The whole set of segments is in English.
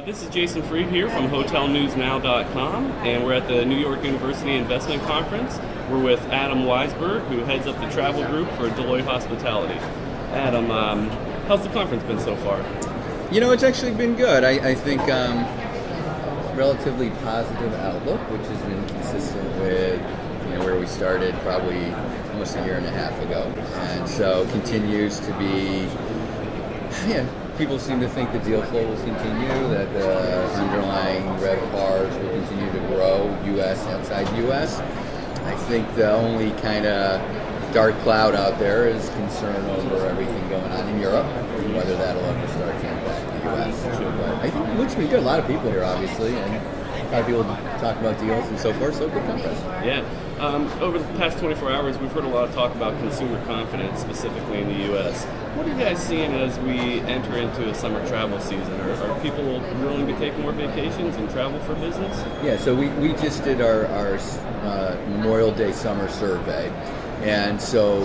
This is Jason Freed here from HotelNewsNow.com, and we're at the New York University Investment Conference. We're with Adam Weissenberg, who heads up the travel group for Deloitte Hospitality. Adam, how's the conference been so far? You know, it's actually been good. I think relatively positive outlook, which has been consistent with where we started probably almost a year and a half ago, and so continues to be. People seem to think the deal flow will continue, that the underlying RevPARs will continue to grow, U.S. outside U.S. I think the only kind of dark cloud out there is concern over everything going on in Europe, and whether that'll ever start to impact the U.S. But I think it looks pretty good. A lot of people here, obviously, and a lot of people talk about deals and so forth, so good conference. Yeah. Over the past 24 hours, we've heard a lot of talk about consumer confidence, specifically in the U.S. What are you guys seeing as we enter into a summer travel season? Are people willing to take more vacations and travel for business? Yeah, so we just did our Memorial Day summer survey. And so,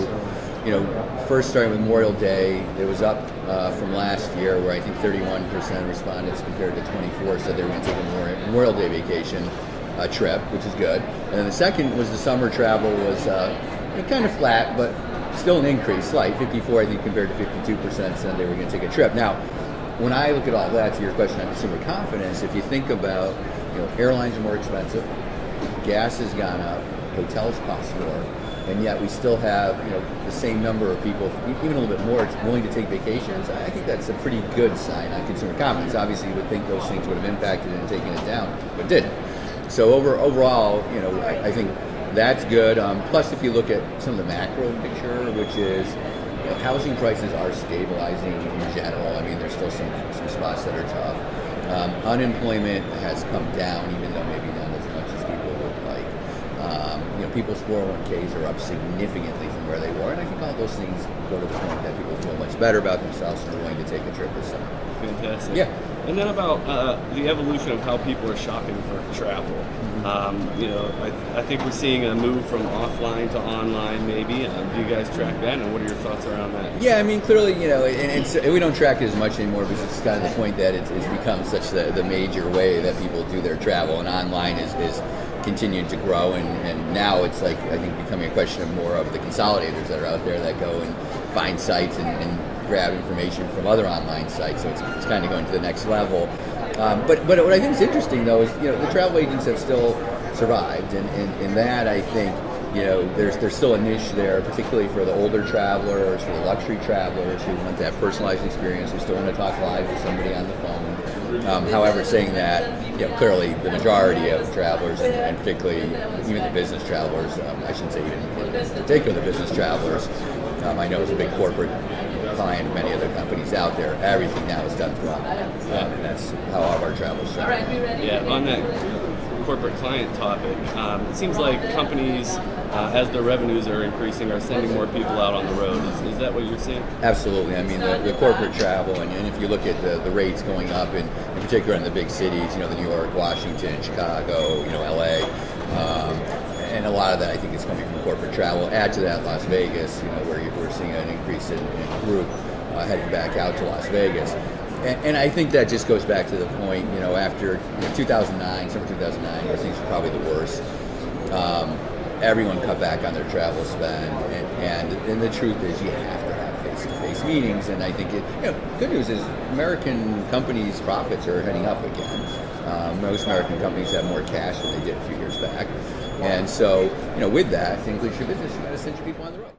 first starting with Memorial Day, it was up from last year, where I think 31% of respondents compared to 24 said they were going to take a Memorial Day vacation trip, which is good. And then the second was the summer travel was kind of flat, but still an increase, slight, 54 I think compared to 52% said they were going to take a trip. Now, when I look at all that, to your question on consumer confidence, if you think about, airlines are more expensive, gas has gone up, hotels cost more, and yet we still have, the same number of people, even a little bit more, willing to take vacations. I think that's a pretty good sign on consumer confidence. Obviously, you would think those things would have impacted it and taken it down, but didn't. So overall, I think that's good. Plus, if you look at some of the macro picture, which is housing prices are stabilizing in general. I mean, there's still some spots that are tough. Unemployment has come down, even though maybe not as much as people would like. People's 401ks are up significantly from where they were, and I think all those things go to the point that people feel much better about themselves and are willing to take a trip this summer. Fantastic. Yeah. And then about the evolution of how people are shopping for travel. I think we're seeing a move from offline to online, maybe. Do you guys track that, and what are your thoughts around that? Yeah, I mean, clearly, and we don't track it as much anymore because it's kind of the point that it's become such the major way that people do their travel, and online is continued to grow, and now it's like, I think, becoming a question of more of the consolidators that are out there that go and find sites and grab information from other online sites, so it's kind of going to the next level. But what I think is interesting, though, is the travel agents have still survived, and in that, I think there's still a niche there, particularly for the older travelers, for the luxury travelers who want that personalized experience, who still want to talk live with somebody on the phone. However, saying that, clearly the majority of travelers, and particularly even the business travelers, I shouldn't say even in particular the business travelers, I know as a big corporate client of many other companies out there, everything now is done through online, and that's how all of our travelers travel. Yeah, on that corporate client topic, it seems like companies, as their revenues are increasing, are sending more people out on the road. Is that what you're seeing? Absolutely. I mean, the corporate travel, and if you look at the rates going up, in particular in the big cities, the New York, Washington, Chicago, LA, and a lot of that I think is coming from corporate travel. Add to that Las Vegas, where we're seeing an increase in group heading back out to Las Vegas. And I think that just goes back to the point, after 2009, summer 2009, where things were probably the worst, everyone cut back on their travel spend, and the truth is you have to have face-to-face meetings, and I think good news is American companies' profits are heading up again. Most American companies have more cash than they did a few years back, and so, with that, to increase your business, you got to send your people on the road.